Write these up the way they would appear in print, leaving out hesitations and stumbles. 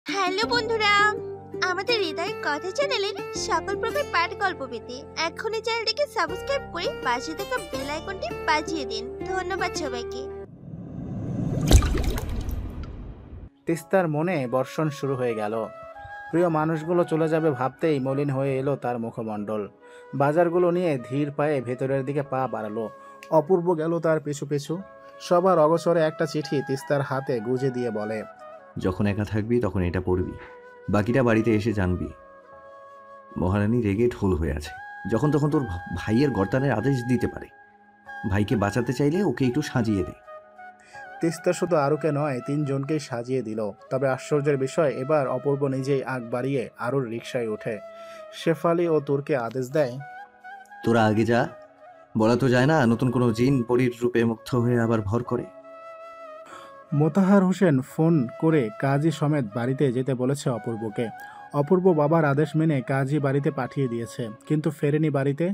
Hello বন্ধুরা, আমাদের হৃদয় কথা চ্যানেলের সকল প্রকার পাঠ গল্প পেতে এখনই চ্যানেলটিকে সাবস্ক্রাইব করে পাশে থাকা বেল আইকনটি বাজিয়ে দিন। ধন্যবাদ সবাইকে। তিস্তার মনে বর্ষণ শুরু হয়ে গেল। প্রিয় মানুষগুলো চলে যাবে ভাবতেই মলিন হয়ে এলো তার মুখমণ্ডল। বাজারগুলো নিয়ে ধীর পায়ে ভেতরের দিকে পা বাড়ালো। অপূর্ব গেল তার পিছু পিছু। সবার অগসরে একটা চিঠি তিস্তার হাতে গুজে দিয়ে বলে, যখন একা থাকবি তখন এটা পড়বি, বাকিটা বাড়িতে এসে জানবি। মহারানী রেগে ঢোল হয়ে আছে, যখন তখন তোর ভাইয়ের গর্দানের আদেশ দিতে পারে। ভাইকে বাঁচাতে চাইলে ওকে একটু সাজিয়ে দে। তিস্তা শুধু আরুকে নয়, তিনজনকেই সাজিয়ে দিল। তবে আশ্চর্যের বিষয়, এবার অপূর্ব নিজেই আগ বাড়িয়ে আরুর রিকশায় ওঠে। শেফালি ও তুরকে আদেশ দেয়, তোরা আগে যা। বলা তো যায় না নতুন কোনো জিন পরীর রূপে মুগ্ধ হয়ে আবার ভর করে। মোতাহার হোসেন ফোন করে কাজী সমেত বাড়িতে যেতে বলেছে অপূর্বকে। অপূর্ব বাবার আদেশ মেনে কাজী বাড়িতে পাঠিয়ে দিয়েছে, কিন্তু ফেরেনি বাড়িতে।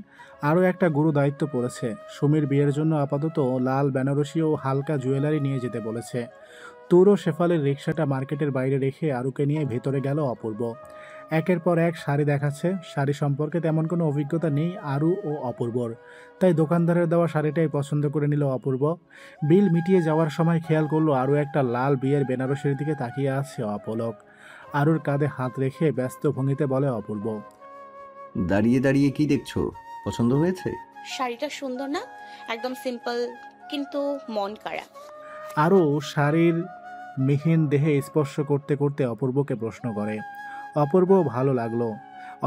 আরও একটা গুরু দায়িত্ব পড়েছে। সুমির বিয়ের জন্য আপাতত লাল বেনারসি ও হালকা জুয়েলারি নিয়ে যেতে বলেছে। তুর ও শেফালের রিক্সাটা মার্কেটের বাইরে রেখে আরুকে নিয়ে ভেতরে গেল অপূর্ব। একের পর এক শাড়ি দেখাচ্ছে। শাড়ি সম্পর্কে তেমন কোনো অভিজ্ঞতা নেই আরু ও অপূর্বর, তাই দোকানদারের দেওয়া শাড়িটাই পছন্দ করে নিল অপূর্ব। বিল মিটিয়ে যাওয়ার সময় খেয়াল করলো আরও একটা লাল বিয়ের বেনারসির দিকে তাকিয়ে আছে অপলক। আরুর কাঁধে হাত রেখে ব্যস্ত ভঙ্গিতে বলে অপূর্ব, দাঁড়িয়ে দাঁড়িয়ে কি দেখছো? পছন্দ হয়েছে? শাড়িটা সুন্দর না? একদম সিম্পল কিন্তু মন কাড়া। আরও শাড়ির মিহিন দেহে স্পর্শ করতে করতে অপূর্বকে প্রশ্ন করে। অপূর্ব ভালো লাগলো।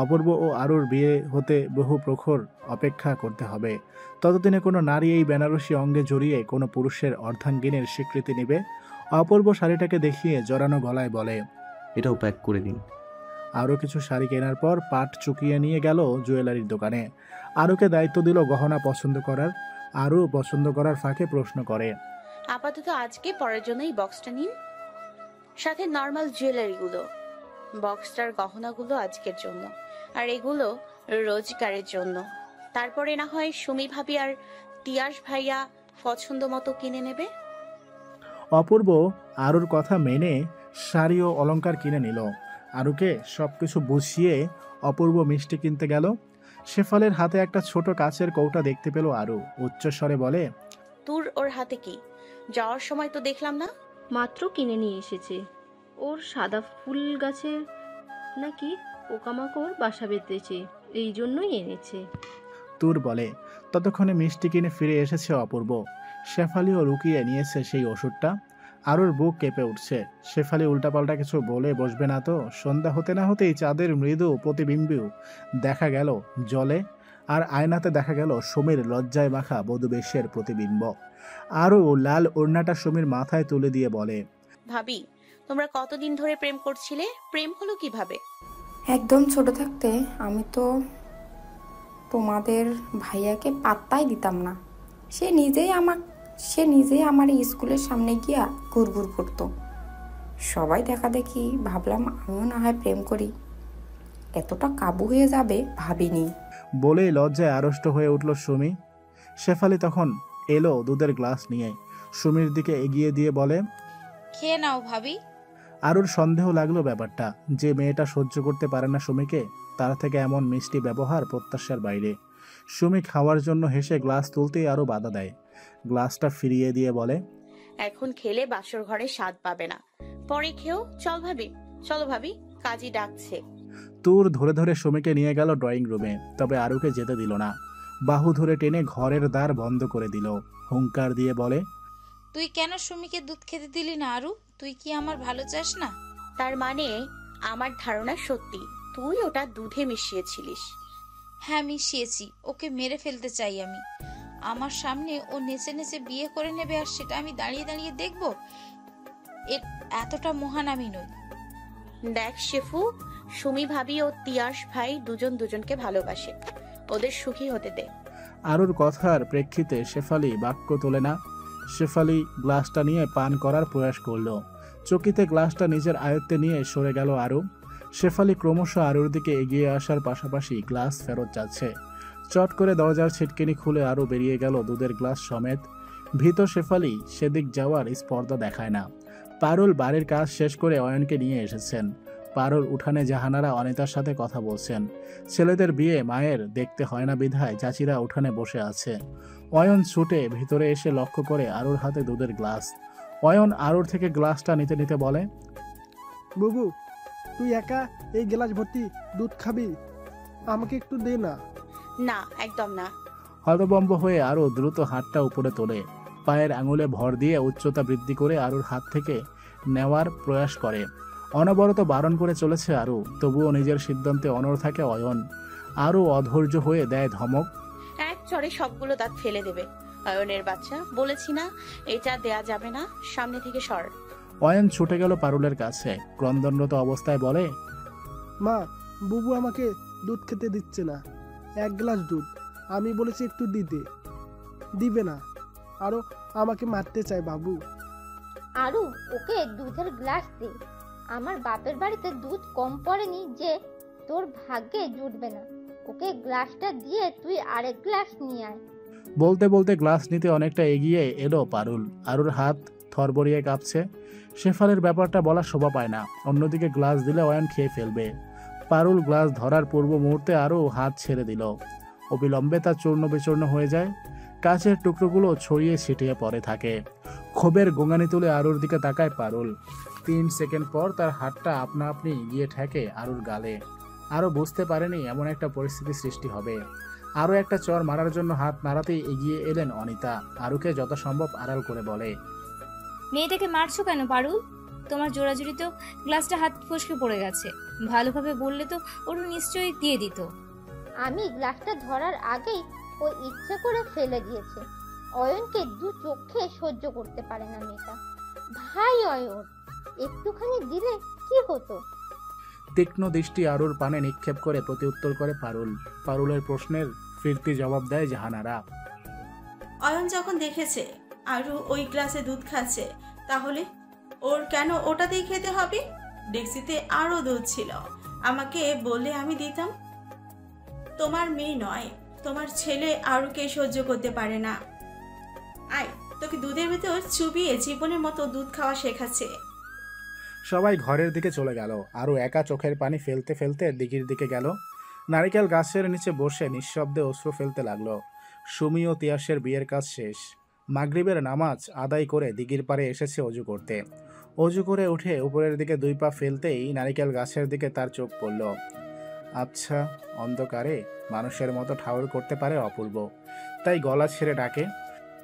অপূর্ব ও আরুর বিয়ে হতে বহু প্রখর অপেক্ষা করতে হবে। ততদিনে কোনো নারী এই বেনারসি অঙ্গে জড়িয়ে কোনো পুরুষের অর্ধাঙ্গিনীর স্বীকৃতি নেবে। অপূর্ব শাড়িটাকে দেখিয়ে জড়ানো গলায় বলে, এটাও প্যাক করে দিন। আরও কিছু শাড়ি কেনার পর পাট চুকিয়ে নিয়ে গেল জুয়েলারির দোকানে। আরুকে দায়িত্ব দিল গহনা পছন্দ করার। আরু পছন্দ করার ফাঁকে প্রশ্ন করে, আপাতত আজকে পরের জন্য এই বক্সটা নিন, সাথে নর্মাল জুয়েলারিগুলো। বক্সটার গহনাগুলো আজকের জন্য, আর এগুলো রোজগারের জন্য। তারপরে না হয় সুমি ভাবি আর তিয়াস ভাইয়া পছন্দ মতো কিনে নেবে। অপূর্ব আরুর কথা মেনে শাড়ি ও অলংকার কিনে নিল। আরুকে সবকিছু বুঝিয়ে অপূর্ব মিষ্টি কিনতে গেল। শেফালের হাতে একটা ছোট কাচের কৌটা দেখতে পেল আরু। উচ্চস্বরে বলে, তোর ওর হাতে কি? যাওয়ার সময় তো দেখলাম না। মাত্র কিনে নিয়ে এসেছে। ওর সাদা ফুল গাছের নাকি পোকামাকড় বাসা বেঁধেছে, এই জন্যই এনেছে। তুর বলে। ততক্ষণে মিষ্টি কিনে ফিরে এসেছে অপূর্ব। শেফালিও লুকিয়ে নিয়েছে সেই ওষুধটা। আরুর বুক কেঁপে উঠছে। শেফালি উল্টাপাল্টা কিছু বলে বসবে না তো? সন্ধ্যা হতে না হতেই চাঁদের মৃদু প্রতিবিম্বও দেখা গেল জলে, আর আয়নাতে দেখা গেল সুমির লজ্জায় মাখা বধূবেশের প্রতিবিম্ব। আরও লাল ওড়নাটা সুমির মাথায় তুলে দিয়ে বলে, ভাবি, তোমরা কতদিন ধরে প্রেম করছিলে? প্রেম হলো কিভাবে? একদম ছোট থাকতে আমি তো তোমাদের ভাইয়াকে পাত্তাই দিতাম না। সে নিজেই আমার স্কুলের সামনে গিয়া ঘুরঘুর করতো। সবাই দেখা দেখি ভাবলাম আমিও না হয় প্রেম করি। এতটা কাবু হয়ে যাবে ভাবিনি। বলেই লজ্জায় আড়ষ্ট হয়ে উঠল সুমি। শেফালি তখন এলো দুধের গ্লাস নিয়ে। সুমির দিকে এগিয়ে দিয়ে বলে, খেয়ে নাও ভাবি। আরুর সন্দেহ লাগলো ব্যাপারটা। যে মেয়েটা সহ্য করতে পারে না সুমিকে, তার থেকে এমন মিষ্টি ব্যবহার প্রত্যাশার বাইরে। সুমি খাওয়ার জন্য হেসে গ্লাস তুলতেই আরও বাধা দেয়। গ্লাসটা ফিরিয়ে দিয়ে বলে, এখন খেলে বাসর ঘরে স্বাদ পাবে না, পরে খেও। চলো ভাবি, কাজী ডাকছে। তুর ধরে ধরে সুমিকে নিয়ে গেল ড্রয়িং রুমে। তবে আরুকে যেতে দিল না। বাহু ধরে টেনে ঘরের দ্বার বন্ধ করে দিল। হুঙ্কার দিয়ে বলে, তুই কেন সুমিকে দুধ খেতে দিলি না আরু? তুই কি আমার ভালো চাস না? তার মানে আমার ধারণা সত্যি, তুই ওটা দুধে মিশিয়েছিলিস। হ্যাঁ মিশিয়েছি। ওকে মেরে ফেলতে চাই আমি। আমার সামনে ও নেচে নেচে বিয়ে করে নেবে, আর সেটা আমি দাঁড়িয়ে দাঁড়িয়ে দেখবো? এতটা মহান আমি নই। দেখ শেফু, সুমি ভাবি ও তিয়াস ভাই দুজন দুজনকে ভালোবাসে, ওদের সুখী হতে দে। আরুর কথার প্রেক্ষিতে শেফালি বাক্য তোলে না। শেফালি গ্লাসটা নিয়ে পান করার প্রয়াস করল। চকিতে গ্লাসটা নিজের আয়ত্তে নিয়ে সরে গেল আরু। শেফালি ক্রমশ আরুর দিকে এগিয়ে আসার পাশাপাশি গ্লাস ফেরত যাচ্ছে। চট করে দরজার ছিটকিনি খুলে আরু বেরিয়ে গেল দুধের গ্লাস সমেত। ভীত শেফালি সেদিক যাওয়ার স্পর্ধা দেখায় না। পারুল বাড়ির কাজ শেষ করে অয়নকে নিয়ে এসেছেন। পারুল উঠানে জাহানারা অনিতার সাথে কথা বলছেন। ছেলেদের বিয়ে মায়ের দেখতে হয় না বিধায় চাচিরা উঠানে বসে আছে। অয়ন ছুটে ভিতরে এসে লক্ষ্য করে আরুর হাতে দুধের গ্লাস। অয়ন আরুর থেকে গ্লাসটা নিতে নিতে বলে, বুবু, তুই একা এই গ্লাস ভর্তি দুধ খাবি? আমাকে একটু দে না। না, একদম না। হতভম্ব হয়ে আরও দ্রুত হাতটা উপরে তোলে। পায়ের আঙুলে ভর দিয়ে উচ্চতা বৃদ্ধি করে আরুর হাত থেকে নেওয়ার প্রয়াস করে। অনবরত বারণ করে চলেছে আরু, তবুও নিজের সিদ্ধান্তে অনড় থাকে অয়ন। আরু অধৈর্য হয়ে দেয় ধমক, এক চড়ে সবগুলো দাঁত ফেলে দেবে। অয়নের বাচ্চা, বলেছি না এটা দেয়া যাবে না, সামনে থেকে সর। অয়ন ছুটে গেল পারুলের কাছে। ক্রন্দনরত অবস্থায় বলে, মা, বুবু আমাকে দুধ খেতে দিচ্ছে না। এক গ্লাস দুধ, আমি বলেছি একটু দিবে না, আরো আমাকে মারতে চায় বাবু। আরু, ওকে দুধের গ্লাস দে। আমার বাপের বাড়িতে দুধ কম পড়েনি যে তোর ভাগ্যে জুটবে না। ওকে গ্লাসটা দিয়ে তুই আরেক গ্লাস নিয়ে আয়। বলতে বলতে গ্লাস নিতে অনেকটা এগিয়ে এলো পারুল। আরুর হাত থরবরিয়ে কাঁপছে। শেফালের ব্যাপারটা বলা শোভা পায় না। অন্যদিকে গ্লাস দিলে অয়ন খেয়ে ফেলবে। পারুল গ্লাস ধরার পূর্ব মুহূর্তে আরও হাত ছেড়ে দিল। অবিলম্বে তা চূর্ণ বিচূর্ণ হয়ে যায়। কাচের টুকরোগুলো ছড়িয়ে ছিটিয়ে পড়ে থাকে। ক্ষোভের গোঙানি তুলে আরুর দিকে তাকায় পারুল। 3 সেকেন্ড পর তার হাতটা আপনা আপনি গিয়ে ঠেকে আরুর গালে। আরও বুঝতে পারেনি এমন একটা পরিস্থিতি সৃষ্টি হবে। আরও একটা চর মারার জন্য হাত নাড়াতেই এগিয়ে এলেন অনিতা। আরুকে যথাসম্ভব আড়াল করে বলে, মেয়েটাকে মারছো কেন পারুল? তোমার জোড়াজুড়িতেও গ্লাসটা হাত ফসকে পড়ে গেছে। ভালোভাবে বললে তো ওরা নিশ্চয়ই দিয়ে দিত। আমি গ্লাসটা ধরার আগেই ও ইচ্ছে করে ফেলে দিয়েছে। অয়নকে দু চোখে সহ্য করতে পারে না মেয়েটা। ভাই অয়ন, একটুখানি দিলে কি হতো? তীক্ষ্ণ দৃষ্টি আরুর পানে নিক্ষেপ করে প্রতিউত্তর করে পারুল। পারুলের প্রশ্নের ফিরতি জবাব দেয় জাহানারা। অয়ন যখন দেখেছে আরু ওই গ্লাসে দুধ খাচ্ছে, তাহলে ওর কেন ওটাতেই খেতে হবে? ডেক্সিতে আরো দুধ ছিল, আমাকে বললে আমি দিতাম। তোমার মেয়ে নয়, তোমার ছেলে আরুকে সহ্য করতে পারে না। আয়, তোকে দুধের ভেতর চুবিয়ে জীবনের মতো দুধ খাওয়া শেখাচ্ছে। সবাই ঘরের দিকে চলে গেল। আরও একা চোখের পানি ফেলতে ফেলতে দিঘির দিকে গেল। নারিকেল গাছের নিচে বসে নিঃশব্দে অশ্রু ফেলতে লাগলো। সুমি ও তিয়াসের বিয়ের কাজ শেষ। মাগরিবের নামাজ আদায় করে দিঘির পাড়ে এসেছে অজু করতে। অজু করে উঠে উপরের দিকে 2 পা ফেলতেই নারিকেল গাছের দিকে তার চোখ পড়ল। আচ্ছা, অন্ধকারে মানুষের মতো ঠাউর করতে পারে অপূর্ব। তাই গলা ছেড়ে ডাকে,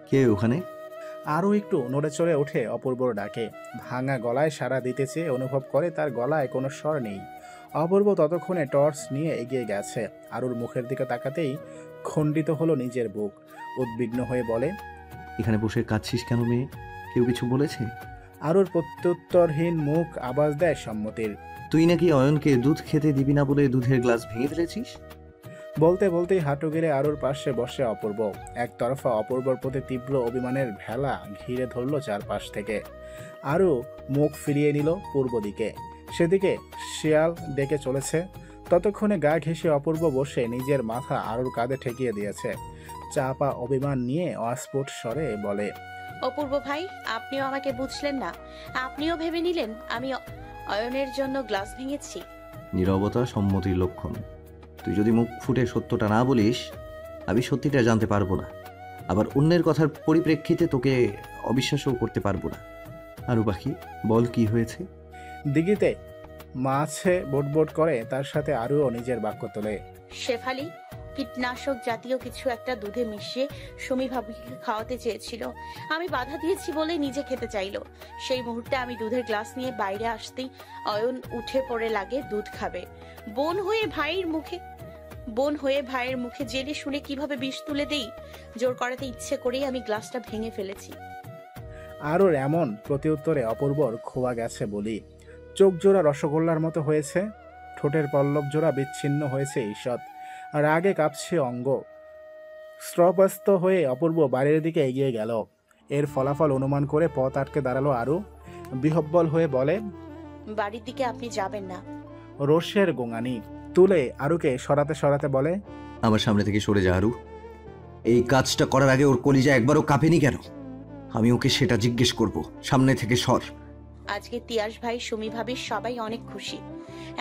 কে ওখানে? আরও একটু নড়ে চড়ে ওঠে অপূর্বর ডাকে। ভাঙা গলায় সাড়া দিতে চেয়ে অনুভব করে তার গলায় কোনো স্বর নেই। অপূর্ব ততক্ষণে টর্চ নিয়ে এগিয়ে গেছে। আরুর মুখের দিকে তাকাতেই খণ্ডিত হলো নিজের বুক। উদ্বিগ্ন হয়ে বলে, এখানে বসে কাঁদছিস কেন মেয়ে? কেউ কিছু বলেছে? আরুর প্রত্যুত্তরহীন মুখ আওয়াজ দেয় সম্মতির। তুই নাকি অয়নকে দুধ খেতে দিবি না বলে দুধের গ্লাস ভেঙে ফেলেছিস? বলতে বলতেই হাঁটু গেড়ে আরুর পাশে বসে অপূর্ব। একতরফা অপূর্বর প্রতি তীব্র অভিমানের ভেলা ঘিরে ধরল চারপাশ থেকে। আরু মুখ ফিরিয়ে নিল পূর্ব দিকে। সেদিকে শিয়াল ডেকে চলেছে। ততক্ষণে গা ঘেঁষে অপূর্ব বসে নিজের মাথা আরুর কাঁধে ঠেকিয়ে দিয়েছে। চাপা অভিমান নিয়ে অস্ফুট স্বরে বলে, অপূর্ব ভাই, আপনিও আমাকে বুঝলেন না। আপনিও ভেবে নিলেন আমি অয়নের জন্য গ্লাস ভেঙেছি। নীরবতা সম্মতির লক্ষণ। তুই যদি মুখ ফুটে সত্যটা না বলিস, আমি সত্যিটা জানতে পারবো না। আবার অন্যের কথার পরিপ্রেক্ষিতে তোকে অবিশ্বাসও করতে পারবো না। আরু পাখি, বল কি হয়েছে? দিঘিতে মাছে বোট করে তার সাথে আরুও নিজের বাক্য তোলে। শেফালি কীটনাশক জাতীয় কিছু একটা দুধে মিশিয়ে সুমি ভাবিকে খাওয়াতে চেয়েছিল। আমি বাধা দিয়েছি বলে নিজে খেতে চাইলো। সেই মুহূর্তে আমি দুধের গ্লাস নিয়ে বাইরে আসতেই অয়ন উঠে পড়ে লাগে দুধ খাবে। বোন হয়ে ভাইয়ের মুখে জেনে শুনে কিভাবে বিষ তুলে দেই। জোর করাতে ইচ্ছে করেই আমি গ্লাসটা ভেঙে ফেলেছি। আরুর এমন প্রতিউত্তরে অপূর্বর খোয়া গেছে বলি। চোখ জোড়া রসগোল্লার মতো হয়েছে। ঠোঁটের পল্লব জোড়া বিচ্ছিন্ন হয়েছে ঈষৎ। রাগে কাঁপছে অঙ্গ। স্ত্রপস্ত হয়ে অপূর্ব বাড়ির দিকে এগিয়ে গেল। এর ফলাফল অনুমান করে পথ আটকে দাঁড়ালো আরু। বিহব্বল হয়ে বলে, বাড়ির দিকে আপনি যাবেন না। রোষের গোঙানি তুলে আরুকে সরাতে সরাতে বলে, আমার সামনে থেকে সরে যা আরু। এই কাজটা করার আগে ওর কলিজা একবারও কাঁপেনি কেন? আমি ওকে সেটা জিজ্ঞেস করব। সামনে থেকে সর। আজকে তিয়াস ভাই, সুমি ভাবি সবাই অনেক খুশি।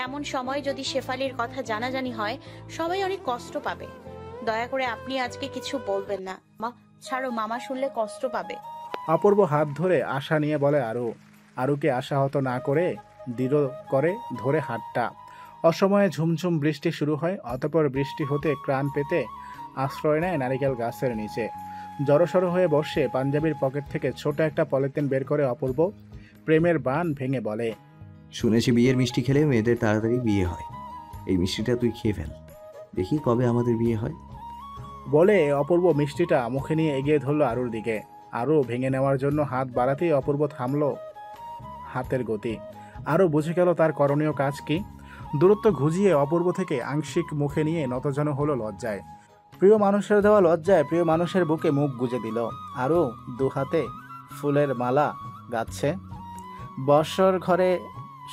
এমন সময় যদি শেফালির কথা জানাজানি হয়, সবাই অনেক কষ্ট পাবে। দয়া করে আপনি আজকে কিছু বলবেন না। মা ছাড়ো, মামা শুনলে কষ্ট পাবে। অপূর্ব হাত ধরে আশা নিয়ে বলে আরুকে আশাহত না করে দৃঢ় করে ধরে হাতটা। অসময়ে ঝুমঝুম বৃষ্টি শুরু হয়। অতঃপর বৃষ্টি হতে ক্রাণ পেতে আশ্রয় নেয় নারিকেল গাছের নিচে। জড়সড় হয়ে বসে পাঞ্জাবির পকেট থেকে ছোট একটা পলিথিন বের করে অপূর্ব প্রেমের বান ভেঙে বলে, শুনেছি বিয়ের মিষ্টি খেলে মেয়েদের তাড়াতাড়ি বিয়ে হয়। এই মিষ্টিটা তুই খেয়ে ফেল, দেখি কবে আমাদের বিয়ে হয়। বলে অপূর্ব মিষ্টিটা মুখে নিয়ে এগিয়ে ধরল আরুর দিকে। আরও ভেঙে নেওয়ার জন্য হাত বাড়াতেই অপূর্ব থামল হাতের গতি। আরও বুঝে গেল তার করণীয় কাজ কি। দূরত্ব ঘুজিয়ে অপূর্ব থেকে আংশিক মুখে নিয়ে নতজানো হলো লজ্জায়। প্রিয় মানুষের দেওয়া লজ্জায় প্রিয় মানুষের বুকে মুখ গুজে দিল। আরও দু হাতে ফুলের মালা গাচ্ছে। বর্ষর ঘরে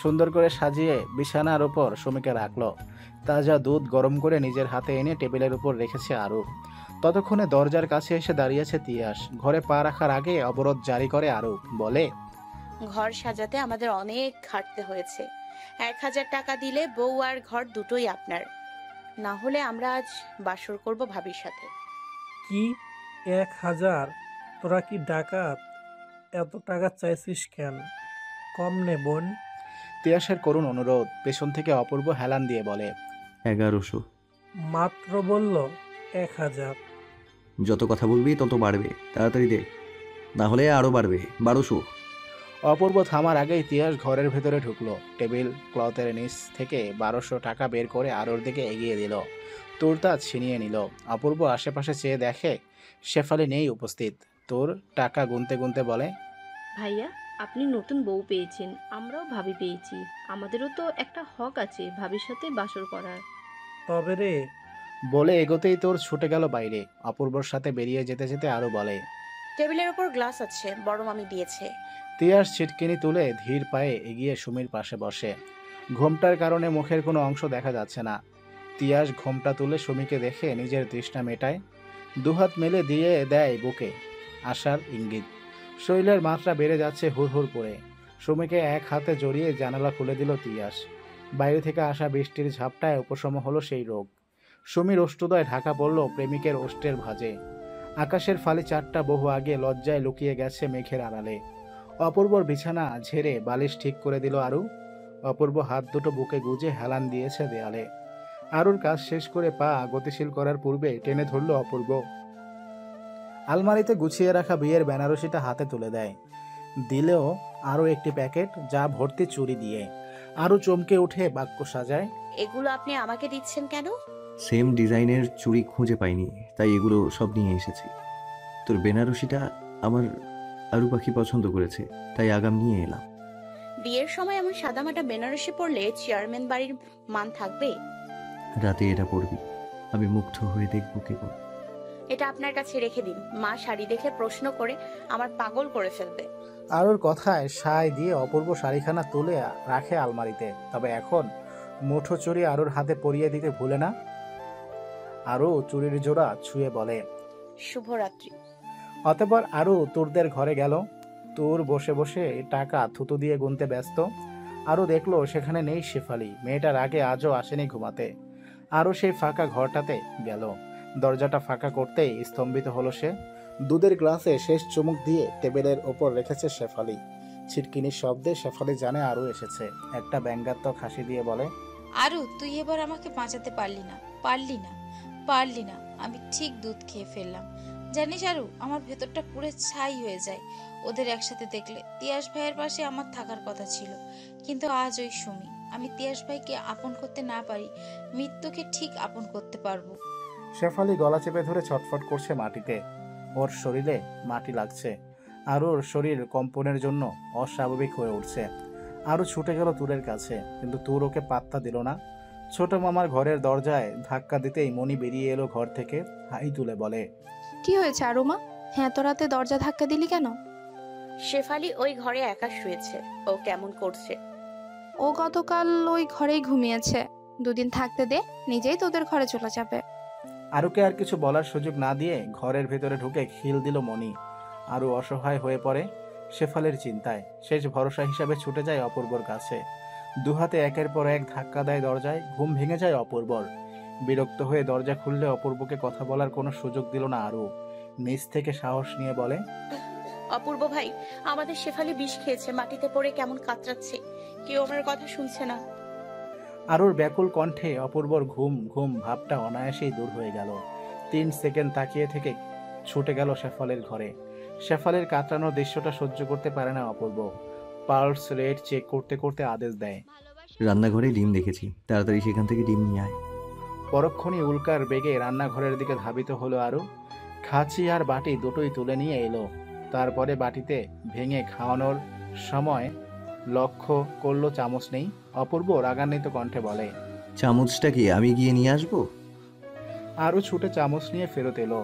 সুন্দর করে সাজিয়ে বিছানার ওপর সুমিকে রাখলো। তাজা দুধ গরম করে নিজের হাতে এনে টেবিলের উপর রেখেছে আরু। ততক্ষণে দরজার কাছে এসে দাঁড়িয়েছে তিয়াস। ঘরে পা রাখার আগে অবরোধ জারি করে আরু, বলে, ঘর সাজাতে আমাদের অনেক খাটতে হয়েছে। 1000 টাকা দিলে বউ আর ঘর দুটোই আপনার। না হলে আমরা আজ বাসর করব ভাবির সাথে। কি 1000? তোরা কি ডাকাত? এত টাকা চাইছিস কেন? কম নে বোন। তিয়াসের করুণ অনুরোধ। পেছন থেকে অপূর্ব হেলান দিয়ে বলে, 1100। মাত্র বলল 1000। যত কথা বলবি তত বাড়বে, তাড়াতাড়ি দে, না হলে আরো বাড়বে। 1200। অপূর্ব থামার আগেই তিয়াস ঘরের ভেতরে ঢুকলো। টেবিল ক্লথের নিচ থেকে 1200 টাকা বের করে আরুর দিকে এগিয়ে দিল। তোরটা ছিনিয়ে নিল। অপূর্ব আশেপাশে চেয়ে দেখে শেফালি নেই উপস্থিত। তোর টাকা গুনতে গুনতে বলে, ভাইয়া, আপনি নতুন বউ পেয়েছেন, আমরাও ভাবি পেয়েছি। আমাদেরও তো একটা হক আছে ভাবির সাথে বাসর করার। তবে রে, বলে এগোতেই তোর ছুটে গেল বাইরে। অপূর্বর সাথে বেরিয়ে যেতে যেতে আরো বলে, টেবিলের উপর গ্লাস আছে, বড় মামি দিয়েছে। তিয়াস ছিটকিনি তুলে ধীর পায়ে এগিয়ে সুমির পাশে বসে। ঘোমটার কারণে মুখের কোনো অংশ দেখা যাচ্ছে না। তিয়াস ঘোমটা তুলে সুমিকে দেখে নিজের তৃষ্ণা মেটায়। দুহাত মেলে দিয়ে দেয় বুকে, আশার ইঙ্গিত। শরীরের মাত্রা বেড়ে যাচ্ছে হুড়হুড় করে। সুমিকে এক হাতে জড়িয়ে জানালা খুলে দিল তিয়াস। বাইরে থেকে আসা বৃষ্টির ঝাপটায় উপশম হলো সেই রোগ। সুমির অষ্টদয় ঢাকা পড়ল প্রেমিকের ওষ্টের ভাঁজে। আকাশের ফালি চারটা বহু আগে লজ্জায় লুকিয়ে গেছে মেঘের আড়ালে। অপূর্বর বিছানা ঝেড়ে বালিশ ঠিক করে দিল আরু। অপূর্ব হাত দুটো বুকে গুজে হেলান দিয়েছে দেয়ালে। আরুর কাজ শেষ করে পা গতিশীল করার পূর্বে টেনে ধরল অপূর্ব। আলমারিতে গুছিয়ে রাখা বিয়ের বেনারসিটা হাতে তুলে দেয়। দিলেও আরও একটি প্যাকেট, যা ভর্তি চুড়ি দিয়ে। আরও চমকে উঠে বাক্য সাজায়, এগুলো আপনি আমাকে দিচ্ছেন কেন? সেম ডিজাইনের চুড়ি খুঁজে পাইনি, তাই এগুলো সব নিয়ে এসেছি। তোর বেনারসিটা আমার আরু পাখি পছন্দ করেছে, তাই আগাম নিয়ে এলাম। বিয়ের সময় এমন সাদামাটা বেনারসি পরলে চেয়ারম্যান বাড়ির মান থাকবে? রাতে এটা পরবি, আমি মুগ্ধ হয়ে দেখবো কেবল। এটা আপনার কাছে রেখে দিন, মা শাড়ি দেখে প্রশ্ন করে আমার পাগল করে ফেলবে। আরুর কথায় সায় দিয়ে অপূর্ব শাড়িখানা তুলে রাখে আলমারিতে। তবে এখন মুঠো চুরি আরুর হাতে পরিয়ে দিতে ভুলে না। আরু চুরির জোড়া ছুঁয়ে বলে, শুভরাত্রি। অতঃপর আরু তুরদের ঘরে গেল। তুর বসে বসে টাকা থুতু দিয়ে গুনতে ব্যস্ত। আরু দেখলো সেখানে নেই শেফালি। মেয়েটার আগে আজও আসেনি ঘুমাতে। আরও সেই ফাঁকা ঘরটাতে গেল। দরজাটা ফাঁকা করতেই স্তম্ভিত হলো সে। দুধের গ্লাসে শেষ চুমুক দিয়ে টেবিলের ওপর রেখেছে শেফালি। ছিটকিনির শব্দে শেফালি জানে আরও এসেছে। একটা ব্যঙ্গাত্মক হাসি দিয়ে বলে, আরু, তুই এবার আমাকে বাঁচাতে পারলি না। আমি ঠিক দুধ খেয়ে ফেললাম। জানিস আরু, আমার ভেতরটা পুরো ছাই হয়ে যায় ওদের একসাথে দেখলে। তিয়াস ভাইয়ের পাশে আমার থাকার কথা ছিল, কিন্তু আজ ওই সুমি। আমি তিয়াস ভাইকে আপন করতে না পারি, মৃত্যুকে ঠিক আপন করতে পারবো। শেফালি গলা চেপে ধরে ছটফট করছে মাটিতে। ওর শরীরে মাটি লাগছে। আর ওর শরীর কম্পনের জন্য অস্বাভাবিক হয়ে উঠছে। আরও ছুটে গেল তুরের কাছে, কিন্তু তুর ওকে পাত্তা দিল না। ছোট মামার ঘরের দরজায় ধাক্কা দিতেই মনি বেরিয়ে এলো ঘর থেকে। হাই তুলে বলে, কি হয়েছে আরুমা? হ্যাঁ, তো রাতে দরজা ধাক্কা দিলি কেন? শেফালি ওই ঘরে একা শুয়েছে। ও কেমন করছে? ও গতকাল ওই ঘরেই ঘুমিয়েছে। দুদিন থাকতে দে, নিজেই তোদের ঘরে চলে যাবে। আরুকে আর কিছু বলার সুযোগ না দিয়ে ঘরের ভেতরে ঢুকে খিল দিল মনি। আরু অসহায় হয়ে পড়ে। শেফালির চিন্তায়। শেষ ভরসা হিসাবে ছুটে যায় অপূর্বর কাছে। দুহাতে একের পর এক ধাক্কা দেয় দরজায়। ঘুম ভেঙে যায় অপূর্বর। বিরক্ত হয়ে দরজা খুললে অপূর্বকে কথা বলার কোনো সুযোগ দিল না আরু। নিচ থেকে সাহস নিয়ে বলে, অপূর্ব ভাই, আমাদের শেফালি বিষ খেয়েছে, মাটিতে পড়ে কেমন কাতরাচ্ছে, কেউ আমার কথা শুনছে না। আরুর ব্যাকুল কণ্ঠে অপূর্বর ঘুম ঘুম ভাবটা অনায়াসেই দূর হয়ে গেল। 3 সেকেন্ড তাকিয়ে থেকে ছুটে গেল শেফালির ঘরে। শেফালির কাতরানোর দৃশ্যটা সহ্য করতে পারে না অপূর্ব। পালস রেট চেক করতে করতে আদেশ দেয়, রান্নাঘরে ডিম দেখেছি, তাড়াতাড়ি সেখান থেকে ডিম নিয়ে আয়। পরক্ষণই উল্কার বেগে রান্নাঘরের দিকে ধাবিত হলো আরু। খাঁচি আর বাটি দুটোই তুলে নিয়ে এলো। তারপরে বাটিতে ভেঙে খাওয়ানোর সময় লক্ষ্য করলো চামচ নেই। অপূর্ব রাগান্বিত কণ্ঠে বলে, চামচটা কি আমি গিয়ে নিয়ে আসবো? আরও ছুটে চামচ নিয়ে ফেরত এলো।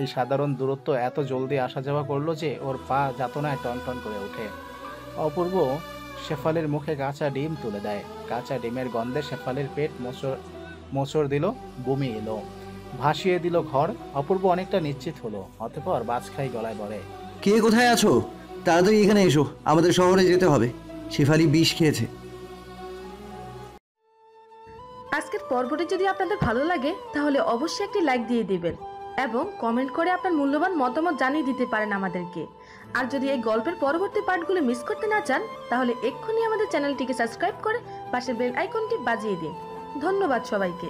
এই সাধারণ দূরত্ব এত জলদি আসা যাওয়া করলো যে ওর পা যাতনায় টনটন করে ওঠে। অপূর্ব শেফালির মুখে কাঁচা ডিম তুলে দেয়। কাঁচা ডিমের গন্ধে শেফালির পেট মোচড় দিল, বমি এলো, ভাসিয়ে দিল ঘর। অপূর্ব অনেকটা নিশ্চিত হলো। অতঃপর বাজখাই গলায় বলে, কে কোথায় আছো? তাড়াতাড়ি এখানে এসো, আমাদের শহরে যেতে হবে। শেফালি বিষ খেয়েছে। আজকের পর্বটি যদি আপনাদের ভালো লাগে তাহলে অবশ্যই একটি লাইক দিয়ে দিবেন এবং কমেন্ট করে আপনার মূল্যবান মতামত জানিয়ে দিতে পারেন আমাদেরকে। আর যদি এই গল্পের পরবর্তী পার্টগুলো মিস করতে না চান তাহলে এক্ষুনি আমাদের চ্যানেলটিকে সাবস্ক্রাইব করে পাশের বেল আইকনটি বাজিয়ে দিন। ধন্যবাদ সবাইকে।